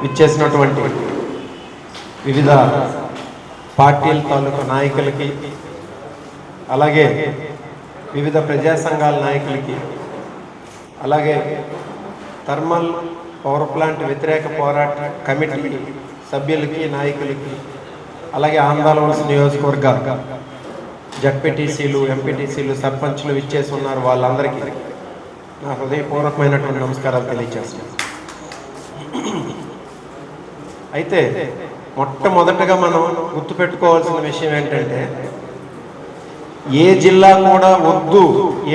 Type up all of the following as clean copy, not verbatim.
విచ్చేసినటువంటి వివిధ పార్టీల తాలూకు నాయకులకి, అలాగే వివిధ ప్రజా సంఘాల నాయకులకి, అలాగే థర్మల్ పవర్ ప్లాంట్ వ్యతిరేక పోరాట కమిటీ సభ్యులకి, నాయకులకి, అలాగే ఆంధ్రవలస నియోజకవర్గ జడ్పీటీసీలు, ఎంపీటీసీలు, సర్పంచ్లు విచ్చేసి ఉన్నారు. వాళ్ళందరికీ నా హృదయపూర్వకమైనటువంటి నమస్కారాలు తెలియజేస్తున్నాను. అయితే మొట్టమొదటగా మనం గుర్తుపెట్టుకోవాల్సిన విషయం ఏంటంటే, ఏ జిల్లా కూడా వద్దు,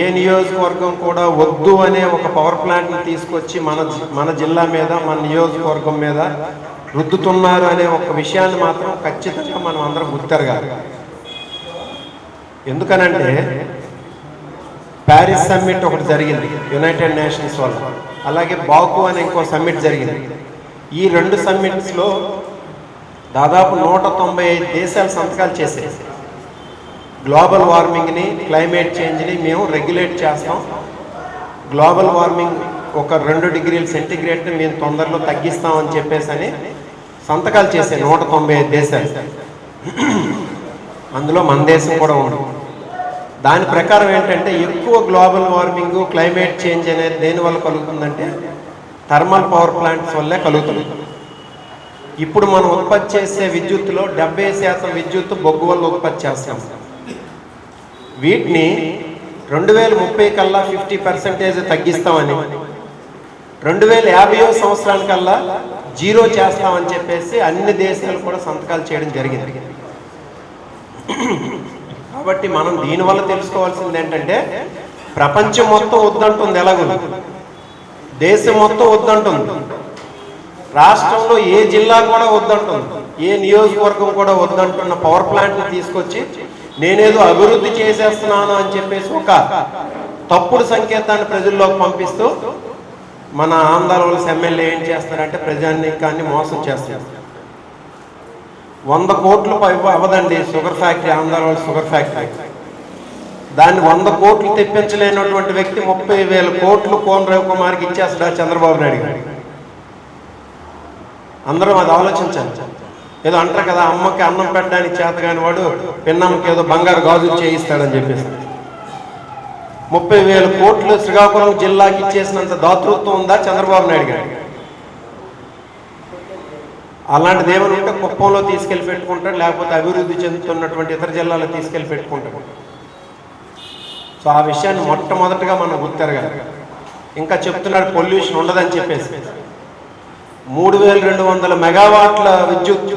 ఏ నియోజకవర్గం కూడా వద్దు అనే ఒక పవర్ ప్లాంట్ని తీసుకొచ్చి మన జిల్లా మీద, మన నియోజకవర్గం మీద రుద్దుతున్నారు అనే ఒక విషయాన్ని మాత్రం ఖచ్చితంగా మనం అందరం గుర్తెరగాలి. ఎందుకనంటే ప్యారిస్ సమ్మిట్ ఒకటి జరిగింది యునైటెడ్ నేషన్స్ వల్ల, అలాగే బాకు అనే ఇంకో సమ్మిట్ జరిగింది. ఈ రెండు సమ్మిట్స్లో దాదాపు 195 దేశాలు సంతకాలు చేశాయి. గ్లోబల్ వార్మింగ్ని, క్లైమేట్ చేంజ్ని మేము రెగ్యులేట్ చేస్తాం, గ్లోబల్ వార్మింగ్ ఒక 2 డిగ్రీల సెంటిగ్రేడ్ని మేము తొందరలో తగ్గిస్తామని చెప్పేసి అని సంతకాలు చేశాయి 195 దేశాలు. అందులో మన దేశం కూడా ఉంది. దాని ప్రకారం ఏంటంటే, ఎక్కువ గ్లోబల్ వార్మింగ్, క్లైమేట్ చేంజ్ అనేది దేనివల్ల కలుగుతుందంటే థర్మల్ పవర్ ప్లాంట్స్ వల్లే కలుగుతుంది. ఇప్పుడు మనం ఉత్పత్తి చేసే విద్యుత్తులో 70% విద్యుత్తు బొగ్గు వల్ల ఉత్పత్తి చేస్తాం. వీటిని 2030 కల్లా 50% తగ్గిస్తామని, 2050 సంవత్సరానికల్లా జీరో చేస్తామని చెప్పేసి అన్ని దేశాలు కూడా సంతకాలు చేయడం జరిగింది. కాబట్టి మనం దీనివల్ల తెలుసుకోవాల్సింది ఏంటంటే, ప్రపంచం మొత్తం వద్దంటుంది, ఎలాగో దేశం మొత్తం వద్దంటుంది, రాష్ట్రంలో ఏ జిల్లా కూడా వద్దంటుంది, ఏ నియోజకవర్గం కూడా వద్దంటున్న పవర్ ప్లాంట్ని తీసుకొచ్చి నేనేదో అభివృద్ధి చేసేస్తున్నాను అని చెప్పేసి ఒక తప్పుడు సంకేతాన్ని ప్రజల్లోకి పంపిస్తూ మన ఆంధ్రవలస ఎమ్మెల్యే ఏం చేస్తారంటే ప్రజానీకాన్ని మోసం చేస్తారు. 100 కోట్లు అవ్వదండి sugar factory, Andhravalasa sugar factory. దాన్ని 100 కోట్లు తెప్పించలేనటువంటి వ్యక్తి 30,000 కోట్లు కోన రవికుమార్కి ఇచ్చేస్తాడు చంద్రబాబు నాయుడు గారు. అందరం అది ఆలోచించాలి. ఏదో అంటారు కదా, అమ్మకి అన్నం పెట్టడానికి చేత కాని వాడు పిన్నమ్మకి ఏదో బంగారు గాజులు చేయిస్తాడని చెప్పేసి 30,000 కోట్లు శ్రీకాకుళం జిల్లాకి ఇచ్చేసినంత దాతృత్వం ఉందా చంద్రబాబు నాయుడు గారు? అలాంటిది ఏమైనా ఉంటే కుప్పంలో తీసుకెళ్ళి పెట్టుకుంటాడు, లేకపోతే అభివృద్ధి చెందుతున్నటువంటి ఇతర జిల్లాలో తీసుకెళ్ళి పెట్టుకుంటాడు. సో ఆ విషయాన్ని మొట్టమొదటిగా మనం గుర్తెరగాలి. ఇంకా చెప్తున్నాడు పొల్యూషన్ ఉండదని చెప్పేసి. 3,200 మెగావాట్ల విద్యుత్,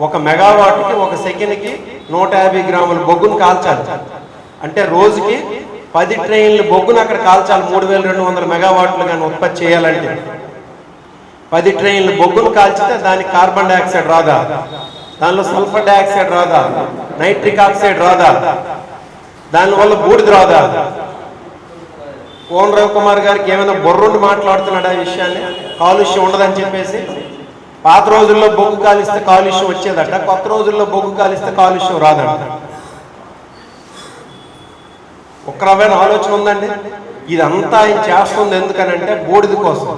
ఒక మెగావాట్కి ఒక సెకండ్కి 150 గ్రాముల బొగ్గును కాల్చాలి. అంటే రోజుకి 10 ట్రైన్లు బొగ్గును అక్కడ కాల్చాలి. 3,200 మెగావాట్లు కానీ ఉత్పత్తి చేయాలంటే 10 ట్రైన్లు బొగ్గును కాల్చితే దానికి కార్బన్ డైఆక్సైడ్ రాదా, దానిలో సల్ఫర్ డైఆక్సైడ్ రాదా, నైట్రిక్ ఆక్సైడ్ రాదా, దానివల్ల బూడిద రాదా? కోన రవికుమార్ గారికి ఏమైనా బొర్రుండి మాట్లాడుతున్నాడు ఆ విషయాన్ని, కాలుష్యం ఉండదని చెప్పేసి. పాత రోజుల్లో బొగ్గు కాలిస్తే కాలుష్యం వచ్చేదట, కొత్త రోజుల్లో బొగ్గు కాలిస్తే కాలుష్యం రాదట. ఒక్క రకమైన ఆలోచన ఉందండి. ఇదంతా ఆయన చేస్తుంది ఎందుకనంటే బూడిద కోసం.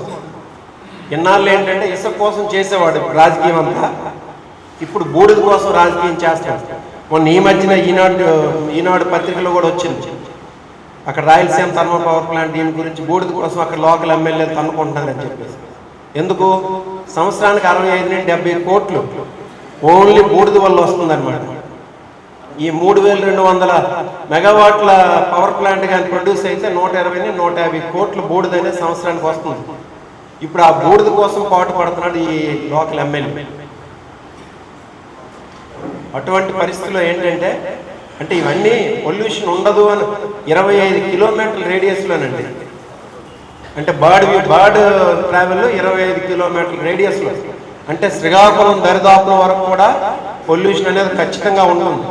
ఇన్నాళ్ళు ఏంటంటే ఇసుక కోసం చేసేవాడు రాజకీయం అంతా, ఇప్పుడు బూడిద కోసం రాజకీయం చేస్తాడు. మొన్న ఈ మధ్యన ఈనాడు పత్రికలో కూడా వచ్చింది, అక్కడ రాయలసీమ థర్మల్ పవర్ ప్లాంట్ దీని గురించి బూడిద కోసం అక్కడ లోకల్ ఎమ్మెల్యేలు తన్నుకుంటున్నారని చెప్పేసి. ఎందుకు? సంవత్సరానికి 65 నుండి 70 కోట్లు ఓన్లీ బూడిద వల్ల వస్తుందన్నమాట. ఈ 3,200 మెగావాట్ల పవర్ ప్లాంట్ కానీ ప్రొడ్యూస్ అయితే 120-150 కోట్లు బూడిద అనేది సంవత్సరానికి వస్తుంది. ఇప్పుడు ఆ బూడిద కోసం పాటు పడుతున్నాడు ఈ లోకల్ ఎమ్మెల్యే. అటువంటి పరిస్థితుల్లో ఏంటంటే, అంటే ఇవన్నీ పొల్యూషన్ ఉండదు అని 25 కిలోమీటర్ల రేడియస్లోనండి, అంటే బర్డ్ ట్రావెల్లో 25 కిలోమీటర్ల రేడియస్లో, అంటే శ్రీకాకుళం దరిదాపుల వరకు కూడా పొల్యూషన్ అనేది ఖచ్చితంగా ఉంటుంది.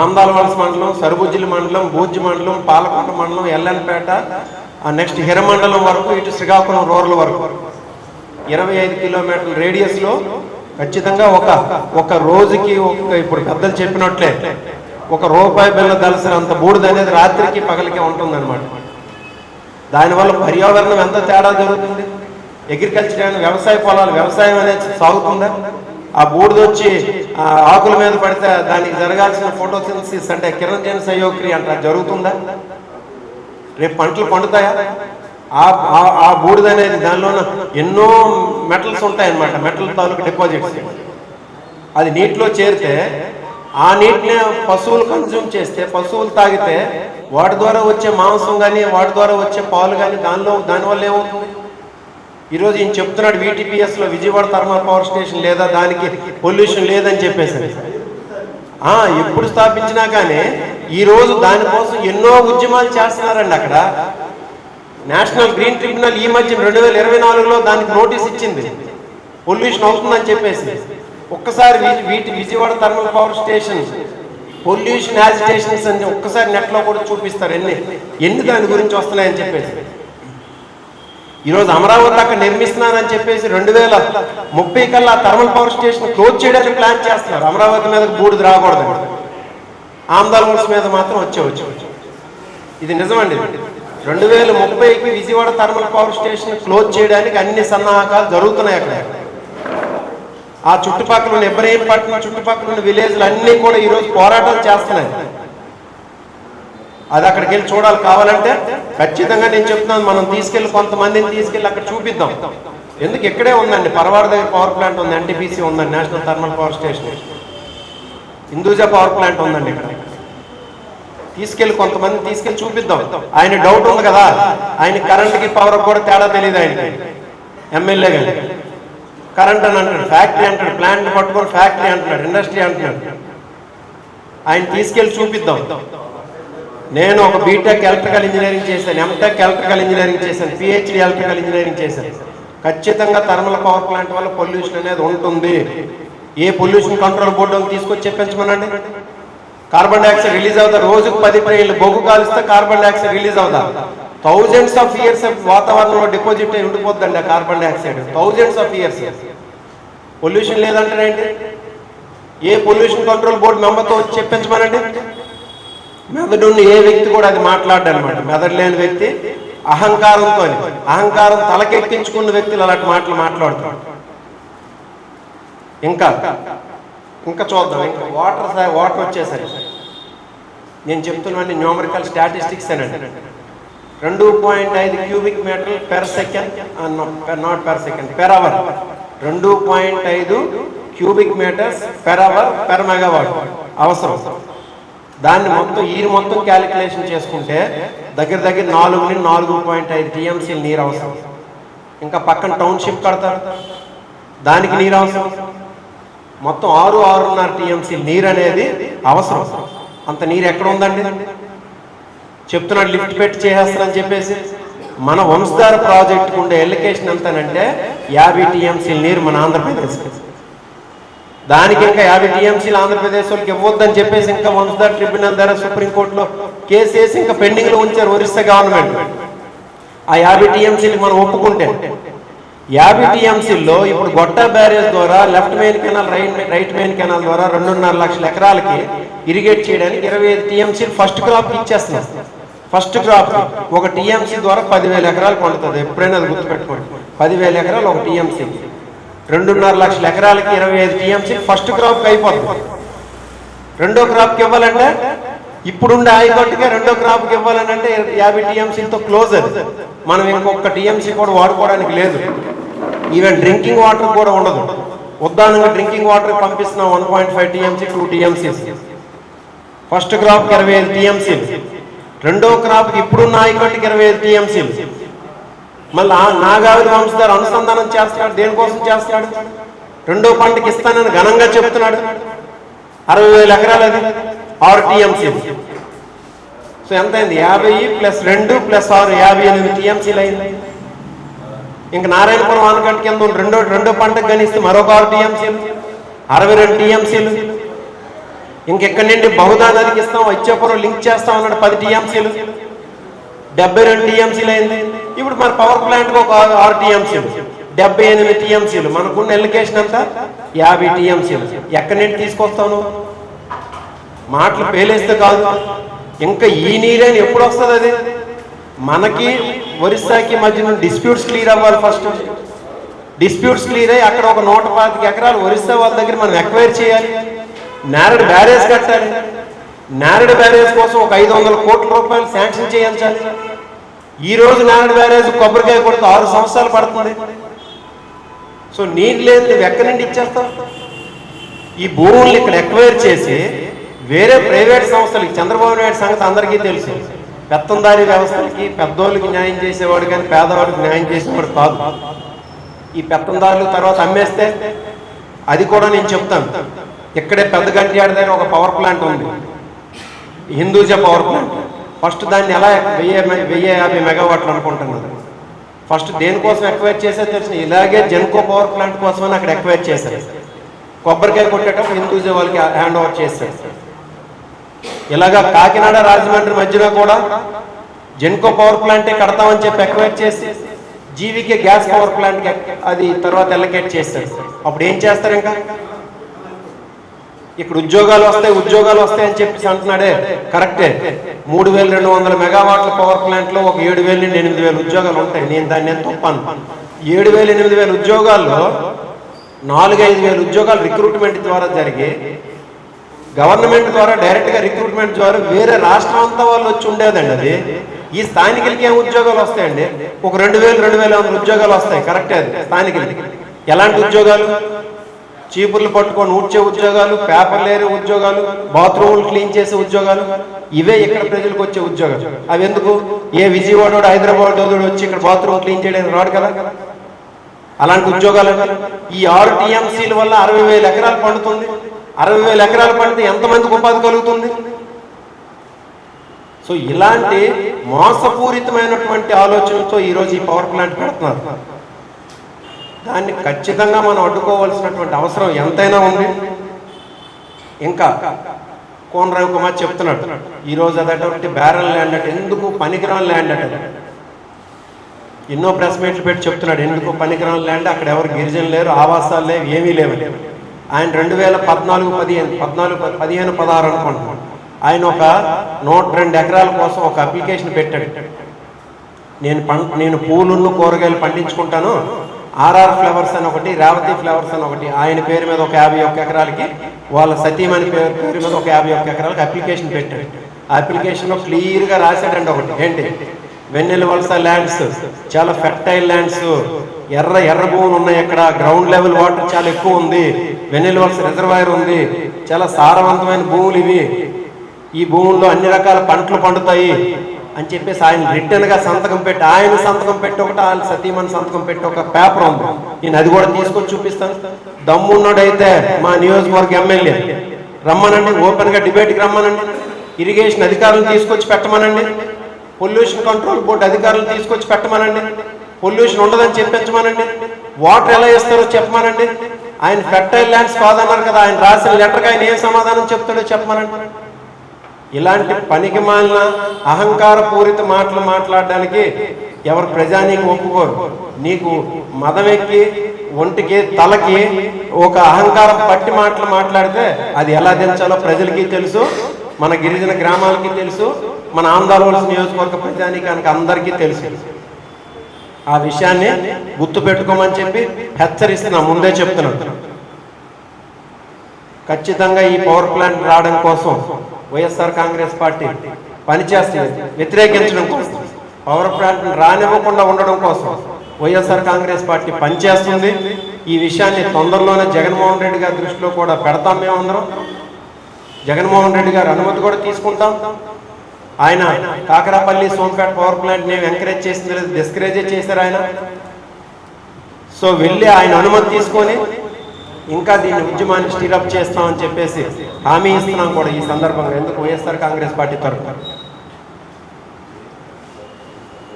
ఆంధ్రవలస మండలం, సరుబుజ్జిలి మండలం, బూజ్జి మండలం, పాలకొండ మండలం, ఎల్ఎన్పేట, నెక్స్ట్ హిరమండలం వరకు, ఇటు శ్రీకాకుళం రూరల్ వరకు 25 కిలోమీటర్ల రేడియస్లో ఖచ్చితంగా ఒక రోజుకి ఇప్పుడు పెద్దలు చెప్పినట్లే ₹1 బిళ్ళ దలసినంత బూడిద అనేది రాత్రికి పగలికి ఉంటుందన్నమాట. దానివల్ల పర్యావరణం ఎంత తేడా జరుగుతుంది. అగ్రికల్చర్ అని వ్యవసాయ పొలాలు వ్యవసాయం అనేది సాగుతుందా? ఆ బూడిద వచ్చి ఆకుల మీద పడితే దానికి జరగాల్సిన ఫోటోసింథసిస్ అంటే కిరణజన్య సంయోక్రియ అంటే జరుగుతుందా? రేపు పంటలు పండుతాయా? ఆ బూడిద అనేది దానిలో ఎన్నో మెటల్స్ ఉంటాయన్నమాట, మెటల్ తాలూకు డిపాజిట్స్. అది నీటిలో చేరితే ఆ నీటిని పశువులు కన్జ్యూమ్ చేస్తే, పశువులు తాగితే వాటి ద్వారా వచ్చే మాంసం కానీ వాటి ద్వారా వచ్చే పాలు కానీ దానివల్ల ఏమవుతుంది? ఈరోజు ఈయన చెప్తున్నాడు VTPSలో విజయవాడ థర్మల్ పవర్ స్టేషన్ లేదా, దానికి పొల్యూషన్ లేదని చెప్పేసి. ఎప్పుడు స్థాపించినా కానీ ఈరోజు దానికోసం ఎన్నో ఉద్యమాలు చేస్తున్నారండి. అక్కడ నేషనల్ గ్రీన్ ట్రిబ్యునల్ ఈ మధ్య 2024లో దానికి నోటీస్ ఇచ్చింది, పొల్యూషన్ అవుతుందని చెప్పేసి. ఒక్కసారి Vijayawada thermal power station pollution agitations అని ఒక్కసారి నెట్లో కూడా చూపిస్తారు ఎన్ని దాని గురించి వస్తున్నాయని చెప్పేసి. ఈరోజు అమరావతి అక్కడ నిర్మిస్తున్నారని చెప్పేసి 2030 కల్లా థర్మల్ పవర్ స్టేషన్ క్లోజ్ చేయడానికి ప్లాన్ చేస్తున్నారు. అమరావతి మీద బూడిద రాకూడదు, ఆంధ్రప్రదేశ్ మీద మాత్రం వచ్చేవచ్చు. ఇది నిజమండి. 2030కి Vijayawada thermal power station close చేయడానికి అన్ని సన్నాహకాలు జరుగుతున్నాయి. అక్కడ ఆ చుట్టుపక్కల ఉన్న ఇబ్రహీంపట్నం చుట్టుపక్కల ఉన్న విలేజ్లు అన్నీ కూడా ఈరోజు పోరాటాలు చేస్తున్నాయి. అది అక్కడికి వెళ్ళి చూడాలి. కావాలంటే ఖచ్చితంగా నేను చెప్తున్నాను, మనం కొంతమందిని తీసుకెళ్ళి అక్కడ చూపిద్దాం. ఎందుకు ఇక్కడే ఉందండి, పరవాడ దగ్గర పవర్ ప్లాంట్ ఉంది, NTPC ఉందండి, national thermal power station. Hinduja power plant ఉందండి. ఇక్కడ కొంతమందిని తీసుకెళ్ళి చూపిద్దాం. ఆయన డౌట్ ఉంది కదా, ఆయన కరెంట్కి పవర్ కూడా తేడా తెలియదు ఆయనకి. ఎమ్మెల్యే కానీ కరెంట్ అని అంటాడు, ఫ్యాక్టరీ అంటాడు, ప్లాంట్ పట్టుకొని ఫ్యాక్టరీ అంటున్నాడు, ఇండస్ట్రీ అంటున్నాడు. ఆయన తీసుకెళ్ళి చూపిద్దాం. నేను ఒక బీటెక్ ఎలక్ట్రికల్ ఇంజనీరింగ్ చేశాను, ఎంటెక్ ఎలక్ట్రికల్ ఇంజనీరింగ్ చేశాను, PhD ఎలక్ట్రికల్ ఇంజనీరింగ్ చేశాను. ఖచ్చితంగా థర్మల్ పవర్ ప్లాంట్ వల్ల పొల్యూషన్ అనేది ఉంటుంది. ఏ పొల్యూషన్ కంట్రోల్ బోర్డు తీసుకొచ్చి చెప్పించమనండి. కార్బన్ డైఆక్సైడ్ రిలీజ్ అవుతా, రోజుకు 10 ప్రేళ్ళు బొగ్గు కాలిస్తే కార్బన్ డైఆక్సైడ్ రిలీజ్ అవుతా. థౌజండ్స్ ఆఫ్ ఇయర్స్ వాతావరణంలో డిపాజిట్ అయి ఉండిపోద్దండి ఆ carbon dioxide. Thousands of years pollution లేదంటారేంటి? ఏ పొల్యూషన్ కంట్రోల్ బోర్డు మెంబర్తో వచ్చి చెప్పించమనండి. మెదడున్న ఏ వ్యక్తి కూడా అది మాట్లాడనమాట. మెదడు లేని వ్యక్తి అహంకారం తలకెక్కించుకున్న వ్యక్తులు అలాంటి మాటలు మాట్లాడుతారు. ఇంకా చూద్దాం. ఇంకా వాటర్ వచ్చేసరి నేను చెప్తున్నాను న్యూమరికల్ స్టాటిస్టిక్స్ అనండి. 2.5 cubic metre per second, not per second, per hour. 2.5 cubic metres per hour per megawatt అవసరం. దాన్ని మొత్తం క్యాలిక్యులేషన్ చేసుకుంటే దగ్గర 4 నుండి 4.5 TMC నీరు అవసరం. ఇంకా పక్కన టౌన్షిప్ కడతారు, దానికి నీరు అవసరం. మొత్తం 6.5 TMC నీరు అనేది అవసరం. అంత నీరు ఎక్కడ ఉందండి? చెప్తున్నాడు లిఫ్ట్ పెట్టి చేసేస్తారని చెప్పేసి. మన వంశధార ప్రాజెక్టుకు ఉండే ఎలికేషన్ ఎంతనంటే 50 TMC నీరు మన ఆంధ్రప్రదేశ్కి. దానికి ఇంకా 50 TMC ఆంధ్రప్రదేశ్ వాళ్ళకి ఇవ్వద్దని చెప్పేసి ఇంకా వంశధార ట్రిబ్యునల్ ద్వారా సుప్రీంకోర్టులో కేసు వేసి ఇంకా పెండింగ్లో ఉంచారు ఒరిస్సా గవర్నమెంట్. ఆ 50 TMCలు మనం ఒప్పుకుంటే 50 TMCల్లో ఇప్పుడు గొట్టా బ్యారేజ్ ద్వారా left main canal, right main canal ద్వారా 2.5 లక్షల ఎకరాలకి ఇరిగేట్ చేయడానికి 25 TMC ఫస్ట్ క్రాప్కి ఇచ్చేస్తున్నాం. ఫస్ట్ క్రాప్ ఒక TMC ద్వారా 10,000 ఎకరాలు పండుతుంది. ఎప్పుడైనా అది గుర్తుపెట్టుకోండి. 10,000 ఎకరాలు ఒక TMC. 2.5 లక్షల ఎకరాలకి 25 TMC ఫస్ట్ క్రాప్కి అయిపోతుంది. రెండో క్రాప్కి ఇవ్వాలంటే ఇప్పుడుండే ఆయకట్టుకే రెండో క్రాప్కి ఇవ్వాలంటే 50 TMCలతో క్లోజ్. అది మనం ఇంకొక TMC కూడా వాడుకోవడానికి లేదు. ఈవెన్ డ్రింకింగ్ వాటర్ కూడా ఉండదు. ఉదాహరణగా డ్రింకింగ్ వాటర్ పంపిస్తున్నాం 1.5 TMC 2 TMC. ఫస్ట్ క్రాప్కి 25 TMC. రెండో క్రాప్కి ఇప్పుడున్న ఆయకట్టుకి 25 TMC. మళ్ళీ నాగావళి వంశధార అనుసంధానం చేస్తున్నాడు. దేనికోసం చేస్తున్నాడు? రెండో పంటకి ఇస్తానని ఘనంగా చెప్తున్నాడు. 60,000 ఎకరాలు, అది 6 TMC. సో ఎంత అయింది? 50 + 2 + 6 58 TMCలు అయింది. ఇంక నారాయణపురం ఆనకట్ట కింద రెండో పంటకు గణిస్తే మరొక 6 TMCలు, 62 TMCలు. ఇంకెక్కడి నుండి బహుదా నదికి ఇస్తాం, ఇచ్చాపురం లింక్ చేస్తాం అన్నాడు 10 TMCలు, 72 TMCలు అయింది. ఇప్పుడు మన పవర్ ప్లాంట్కి ఒక 6 TMCలు, 78 TMCలు. మనకున్న ఎలికేషన్ అంతా 50 TMCలు. ఎక్కడి నుండి తీసుకొస్తాను? మాటలు పేలేస్తే కాదు. ఇంకా ఈ నీరేని ఎప్పుడు వస్తుంది? అది మనకి ఒరిస్సాకి మధ్యన డిస్ప్యూట్స్ క్లియర్ అవ్వాలి ఫస్ట్. డిస్ప్యూట్స్ క్లియర్ అయ్యి అక్కడ ఒక 125 ఎకరాలు ఒరిస్సా వాళ్ళ దగ్గర మనం ఎక్వైర్ చేయాలి, నేరడ్ బ్యారేజ్ కట్టాలి. నేరడ్ బ్యారేజ్ కోసం ఒక 500 కోట్ల రూపాయలు శాంక్షన్ చేయించాలి. ఈ రోజు నేరడ్ బ్యారేజ్ కొబ్బరికాయ కొడితే 6 సంవత్సరాలు పడుతుంది. సో నీళ్ళు లేదు, నువ్వు ఎక్కడి నుండి ఇచ్చేస్తావు? ఈ భూముల్ని ఇక్కడ ఎక్వైర్ చేసి వేరే ప్రైవేట్ సంస్థలకి, చంద్రబాబు నాయుడు సంగతి అందరికీ తెలుసు, పెత్తందారీ వ్యవస్థలకి పెద్దోళ్ళకి న్యాయం చేసేవాడు కానీ పేదవాడికి న్యాయం చేసేవాడు కాదు. ఈ పెత్తందారులు తర్వాత అమ్మేస్తే అది కూడా నేను చెప్తాను. ఇక్కడే పెద్ద గంటియాడ దగ్గర ఒక పవర్ ప్లాంట్ ఉంది, హిందూజా పవర్ ప్లాంట్. ఫస్ట్ దాన్ని ఎలా 1050 మెగావాట్లు అనుకుంటున్నారు. ఫస్ట్ దేనికోసం ఎక్వైర్ చేసే తెలిసిన, ఇలాగే జెన్కో పవర్ ప్లాంట్ కోసమని అక్కడ ఎక్వైర్ చేశారు. కొబ్బరికాయ కొట్టేటప్పుడు హిందూజా వాళ్ళకి హ్యాండ్ ఓవర్ చేశారు. ఇలాగా కాకినాడ రాజమండ్రి మధ్యలో కూడా జెన్కో పవర్ ప్లాంటే కడతామని చెప్పి ఎక్వైర్ చేసి జీవికే గ్యాస్ పవర్ ప్లాంట్ అది తర్వాత ఎలకేట్ చేస్తారు. అప్పుడు ఏం చేస్తారు? ఇంకా ఇక్కడ ఉద్యోగాలు వస్తాయి అని చెప్పేసి అంటున్నాడే, కరెక్టే. 3200 మెగావాట్ల పవర్ ప్లాంట్ లో ఒక 7000 నుండి 8000 ఉద్యోగాలు ఉంటాయి. నేను దాన్ని ఎంత తప్పాను. 7000 8000 ఉద్యోగాల్లో 4-5 వేల ఉద్యోగాలు రిక్రూట్మెంట్ ద్వారా జరిగి, గవర్నమెంట్ ద్వారా డైరెక్ట్ గా రిక్రూట్మెంట్ ద్వారా వేరే రాష్ట్రం అంతా వాళ్ళు వచ్చి ఉండేదండి. అది ఈ స్థానికులకి ఏం ఉద్యోగాలు వస్తాయండి? ఒక 2000-2500 ఉద్యోగాలు వస్తాయి. కరెక్టే. అది స్థానికులకి ఎలాంటి ఉద్యోగాలు? చీపుర్లు పట్టుకొని ఊడ్చే ఉద్యోగాలు, పేపర్లు ఏరే ఉద్యోగాలు, బాత్రూములు క్లీన్ చేసే ఉద్యోగాలు, ఇవే ఇక్కడ ప్రజలకు వచ్చే ఉద్యోగాలు. అవి ఎందుకు? ఏ విజయవాడ హైదరాబాద్ వచ్చి ఇక్కడ బాత్రూమ్ క్లీన్ చేయడానికి రాడు కదా. అలాంటి ఉద్యోగాలు ఈ 6 టీఎంసీల వల్ల 60,000 ఎకరాలు పండుతుంది. 60,000 ఎకరాలు పండితే ఎంతమందికి ఉపాధి కలుగుతుంది? సో ఇలాంటి మోసపూరితమైనటువంటి ఆలోచనలతో ఈరోజు ఈ పవర్ ప్లాంట్ పెడుతున్నారు. దాన్ని ఖచ్చితంగా మనం అడ్డుకోవాల్సినటువంటి అవసరం ఎంతైనా ఉంది. ఇంకా కోన రవికుమార్ చెప్తున్నాడు ఈరోజు అదటువంటి బ్యారల్ ల్యాండ్ అంటే ఎందుకు పనికిరాని ల్యాండ్ అంటే, ఎన్నో ప్రెస్ మీట్లు పెట్టి చెప్తున్నాడు ఎందుకు పనికిరాని ల్యాండ్, అక్కడ ఎవరు గిరిజనులు లేరు, ఆవాసాలు లేవు, ఏమీ లేవు. ఆయన 2014-15 అనుకుంటున్నాడు. ఆయన ఒక 102 ఎకరాల కోసం ఒక అప్లికేషన్ పెట్టాడు. నేను పూలును కూరగాయలు పండించుకుంటాను, ఆర్ఆర్ ఫ్లవర్స్ అని ఒకటి, రేవతి ఫ్లవర్స్ అని ఒకటి, ఆయన పేరు మీద ఒక 51 ఎకరాలకి, వాళ్ళ సతీమణి పేరు మీద ఒక 51 ఎకరాలకి అప్లికేషన్ పెట్టాడు. ఆ అప్లికేషన్లో క్లియర్గా రాశాడండి ఒకటి, ఏంటి, వెన్నెల వలస ల్యాండ్స్ చాలా ఫెర్టైల్ ల్యాండ్స్, ఎర్ర భూములు ఉన్నాయి, అక్కడ గ్రౌండ్ లెవెల్ వాటర్ చాలా ఎక్కువ ఉంది, వెన్నెల వలస రిజర్వాయర్ ఉంది, చాలా సారవంతమైన భూములు ఇవి, ఈ భూముల్లో అన్ని రకాల పంటలు పండుతాయి అని చెప్పేసి ఆయన రిటర్న్గా సంతకం పెట్టి, ఆయన సంతకం పెట్టి ఒకటి, ఆయన సతీమణి సంతకం పెట్టి ఒక పేపర్ ఉంది. నేను అది కూడా తీసుకొచ్చి చూపిస్తాను. దమ్మున్నోడైతే మా నియోజకవర్గ ఎమ్మెల్యే రమ్మనండి, ఓపెన్గా డిబేట్కి రమ్మనండి, ఇరిగేషన్ అధికారులను తీసుకొచ్చి పెట్టమనండి, పొల్యూషన్ కంట్రోల్ బోర్డు అధికారులను తీసుకొచ్చి పెట్టమనండి, పొల్యూషన్ ఉండదని చెప్పించమనండి, వాటర్ ఎలా ఇస్తారో చెప్పమనండి. ఆయన ఫెర్టైల్ ల్యాండ్స్ కాదన్నారు కదా, ఆయన రాసిన లెటర్కి ఆయన ఏం సమాధానం చెప్తాడో చెప్పమనండి. ఇలాంటి పనికి మాలిన అహంకార పూరిత మాటలు మాట్లాడడానికి ఎవరు ప్రజానీకి ఒప్పుకోరు. నీకు మదమెక్కి ఒంటికి తలకి ఒక అహంకారం పట్టి మాటలు మాట్లాడితే అది ఎలా దించాలో ప్రజలకి తెలుసు, మన గిరిజన గ్రామాలకి తెలుసు, మన ఆంధ్రవలస నియోజకవర్గ ప్రజానీకానికి అందరికీ తెలుసు. ఆ విషయాన్ని గుర్తు పెట్టుకోమని చెప్పి హెచ్చరిస్తున్నా, ముందే చెప్తున్నాను. ఖచ్చితంగా ఈ పవర్ ప్లాంట్ రావడం కోసం వైఎస్ఆర్ కాంగ్రెస్ పార్టీ పనిచేస్తుంది. వ్యతిరేకించడం కోసం, పవర్ ప్లాంట్ రానివ్వకుండా ఉండడం కోసం వైఎస్ఆర్ కాంగ్రెస్ పార్టీ పనిచేస్తుంది. ఈ విషయాన్ని తొందరలోనే జగన్మోహన్ రెడ్డి గారి దృష్టిలో కూడా పెడతాం. మేమందరం జగన్మోహన్ రెడ్డి గారి అనుమతి కూడా తీసుకుంటాం. ఆయన కాకరాపల్లి సోంపేట పవర్ ప్లాంట్ నేను ఎంకరేజ్ చేసింది లేదు, డిస్కరేజ్ చేశారు ఆయన. సో వెళ్ళి ఆయన అనుమతి తీసుకొని ఇంకా దీన్ని ఉద్యమాన్ని స్టీరప్ చేస్తామని చెప్పేసి హామీ ఇస్తున్నాం కూడా ఈ సందర్భంగా. ఎందుకు వైఎస్ఆర్ కాంగ్రెస్ పార్టీ తరఫున.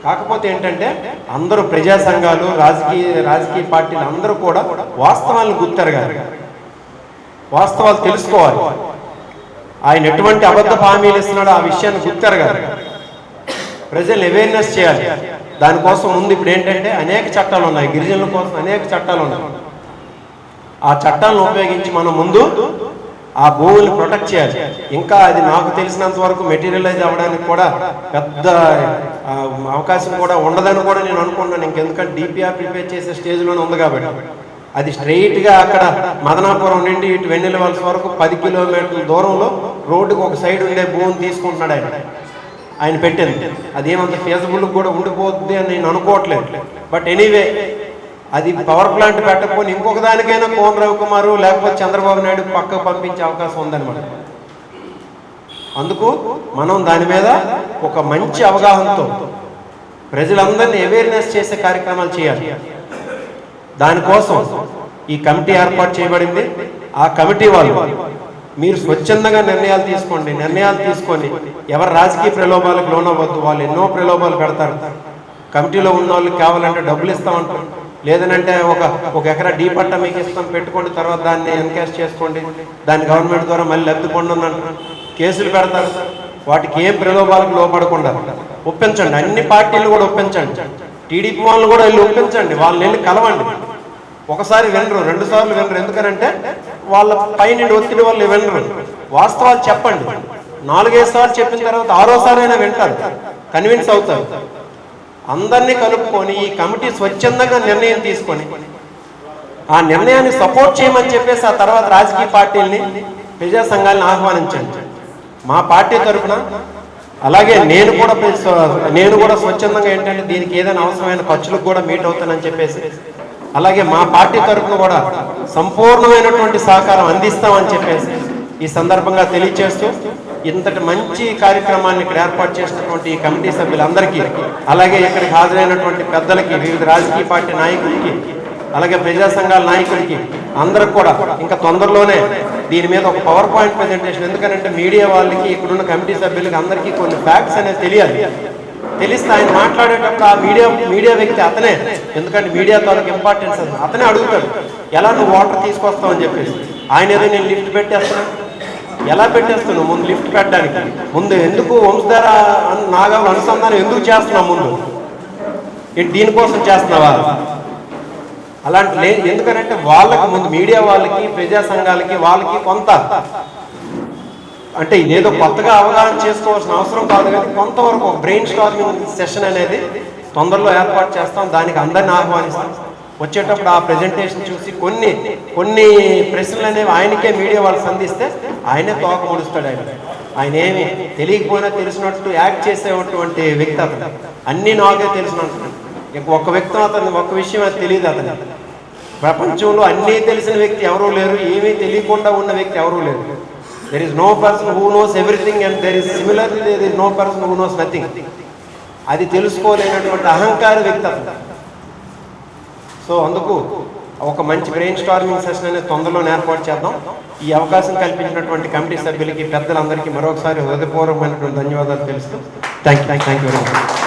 కాకపోతే ఏంటంటే అందరూ ప్రజా సంఘాలు, రాజకీయ పార్టీలు అందరూ కూడా వాస్తవాలను గుర్తెరగాలి, వాస్తవాలు తెలుసుకోవాలి. ఆయన ఎటువంటి అబద్ధ హామీలు ఇస్తున్నాడో ఆ విషయాన్ని గుర్తెరగాలి, ప్రజలు అవేర్నెస్ చేయాలి. దానికోసం ముందు ఇప్పుడు ఏంటంటే అనేక చట్టాలు ఉన్నాయి, గిరిజనుల కోసం అనేక చట్టాలు ఉన్నాయి. ఆ చట్టాలను ఉపయోగించి మనం ముందు ఆ భూముల్ని ప్రొటెక్ట్ చేయాలి. ఇంకా అది నాకు తెలిసినంత వరకు మెటీరియలైజ్ అవ్వడానికి కూడా పెద్ద అవకాశం కూడా ఉండదని కూడా నేను అనుకుంటున్నాను. ఇంకెందుకంటే డిపిఆర్ ప్రిపేర్ చేసే స్టేజ్లోనే ఉంది కాబట్టి అది స్ట్రైట్గా అక్కడ మదనాపురం నుండి ఇటు వెన్నెల వలస వరకు 10 కిలోమీటర్ల దూరంలో రోడ్డుకు ఒక సైడ్ ఉండే భూమిని తీసుకుంటున్నాడు ఆయన పెట్టింది. అదేమంత ఫీజబుల్ కూడా ఉండిపోతుంది అని నేను అనుకోవట్లేదు. బట్ ఎనీవే అది పవర్ ప్లాంట్ పెట్టకపోతే ఇంకొక దానికైనా కోన రవికుమారు లేకపోతే చంద్రబాబు నాయుడు పక్కకు పంపించే అవకాశం ఉందన్నమాట. అందుకు మనం దాని మీద ఒక మంచి అవగాహనతో ప్రజలందరినీ అవేర్నెస్ చేసే కార్యక్రమాలు చేయాలి. దానికోసం ఈ కమిటీ ఏర్పాటు చేయబడింది. ఆ కమిటీ వాళ్ళు మీరు స్వచ్ఛందంగా నిర్ణయాలు తీసుకోండి. నిర్ణయాలు తీసుకొని ఎవరు రాజకీయ ప్రలోభాలకు లోనవ్వద్దు. వాళ్ళు ఎన్నో ప్రలోభాలు పెడతారు. కమిటీలో ఉన్న వాళ్ళకి కావాలంటే డబ్బులు ఇస్తామంటారు, లేదనంటే ఒక ఎకరా డీ పట్టా మీకు ఇస్తాం, పెట్టుకోండి, తర్వాత దాన్ని ఎన్కాష్ చేసుకోండి, దాన్ని గవర్నమెంట్ ద్వారా మళ్ళీ లబ్ధి పొందండి అంటారు, కేసులు పెడతారు. వాటికి ఏం ప్రలోభాలకు లోపడకుండా ఒప్పించండి. అన్ని పార్టీలు కూడా ఒప్పించండి. టీడీపీ వాళ్ళు కూడా వెళ్ళి ఒప్పించండి. వాళ్ళని వెళ్ళి కలవండి. ఒకసారి వినరు, 2 సార్లు వినరు. ఎందుకనంటే వాళ్ళ పైన ఒత్తిడి వాళ్ళు వినరు. వాస్తవాలు చెప్పండి. 4-5 సార్లు చెప్పిన తర్వాత 6వ సారి అయినా వింటారు, కన్విన్స్ అవుతారు. అందరినీ కలుపుకొని ఈ కమిటీ స్వచ్ఛందంగా నిర్ణయం తీసుకొని ఆ నిర్ణయాన్ని సపోర్ట్ చేయమని చెప్పేసి ఆ తర్వాత రాజకీయ పార్టీలని, ప్రజా సంఘాలను ఆహ్వానించండి. మా పార్టీ తరఫున అలాగే నేను కూడా స్వచ్ఛందంగా ఏంటంటే దీనికి ఏదైనా అవసరమైన ఖర్చులకు కూడా మీట్ అవుతానని చెప్పేసి, అలాగే మా పార్టీ తరఫున కూడా సంపూర్ణమైనటువంటి సహకారం అందిస్తామని చెప్పేసి ఈ సందర్భంగా తెలియజేస్తూ, ఇంతటి మంచి కార్యక్రమాన్ని ఇక్కడ ఏర్పాటు చేసినటువంటి ఈ కమిటీ సభ్యులందరికీ, అలాగే ఇక్కడికి హాజరైనటువంటి పెద్దలకి, వివిధ రాజకీయ పార్టీ నాయకులకి, అలాగే ప్రజా సంఘాల నాయకులకి అందరికి కూడా ఇంకా తొందరలోనే దీని మీద ఒక పవర్ పాయింట్ ప్రెజెంటేషన్, ఎందుకంటే మీడియా వాళ్ళకి, ఇక్కడున్న కమిటీ సభ్యులకి అందరికీ కొన్ని ఫ్యాక్ట్స్ అనేది తెలియాలి. తెలిస్తే ఆయన మాట్లాడేటప్పుడు ఆ మీడియా వ్యక్తి అతనే, ఎందుకంటే మీడియా తాలూకు ఇంపార్టెన్స్ అతనే అడుగుతాడు, ఎలా నువ్వు వాటర్ తీసుకొస్తావు అని చెప్పేసి. ఆయన ఏదో నేను లిఫ్ట్ పెట్టేస్తాను, ఎలా పెట్టేస్తున్నావు? ముందు లిఫ్ట్ పెట్టడానికి ముందు ఎందుకు వంశధార నాగాలు అనుసంధానం ఎందుకు చేస్తున్నావు? ముందు దీనికోసం చేస్తున్నావా? అలాంటి ఎందుకనంటే వాళ్ళకి ముందు మీడియా వాళ్ళకి, ప్రజా సంఘాలకి, వాళ్ళకి కొంత అంటే ఇదేదో కొత్తగా అవగాహన చేసుకోవాల్సిన అవసరం కాదు, కానీ కొంతవరకు ఒక బ్రెయిన్ స్టార్మింగ్ సెషన్ అనేది తొందరలో ఏర్పాటు చేస్తాం. దానికి అందరిని ఆహ్వానిస్తాం. వచ్చేటప్పుడు ఆ ప్రెజెంటేషన్ చూసి కొన్ని ప్రశ్నలు అనేవి ఆయనకే మీడియా వాళ్ళు సంధిస్తే ఆయనే తోక ముడుస్తాడు. ఆయన ఏమి తెలియకపోయినా తెలిసినట్టు యాక్ట్ చేసేటువంటి వ్యక్తి అతను. అన్నీ నాకే తెలిసినట్టు. ఒక్క వ్యక్తి అతను ఒక్క విషయం అది తెలియదు. అతను ప్రపంచంలో అన్నీ తెలిసిన వ్యక్తి ఎవరూ లేరు, ఏమీ తెలియకుండా ఉన్న వ్యక్తి ఎవరూ లేరు. There is no person who knows everything and similarly there is no person who knows nothing. అది తెలుసుకోలేనటువంటి అహంకార వ్యక్తి అతను. సో అందుకు ఒక మంచి బ్రెయిన్ స్టార్మింగ్ సెషన్ అనేది తొందరలో ఏర్పాటు చేద్దాం. ఈ అవకాశం కల్పించినటువంటి కమిటీ సభ్యులకి, పెద్దలందరికీ మరొకసారి హృదయపూర్వకమైనటువంటి ధన్యవాదాలు తెలుస్తూ థ్యాంక్ యూ వెరీ మచ్.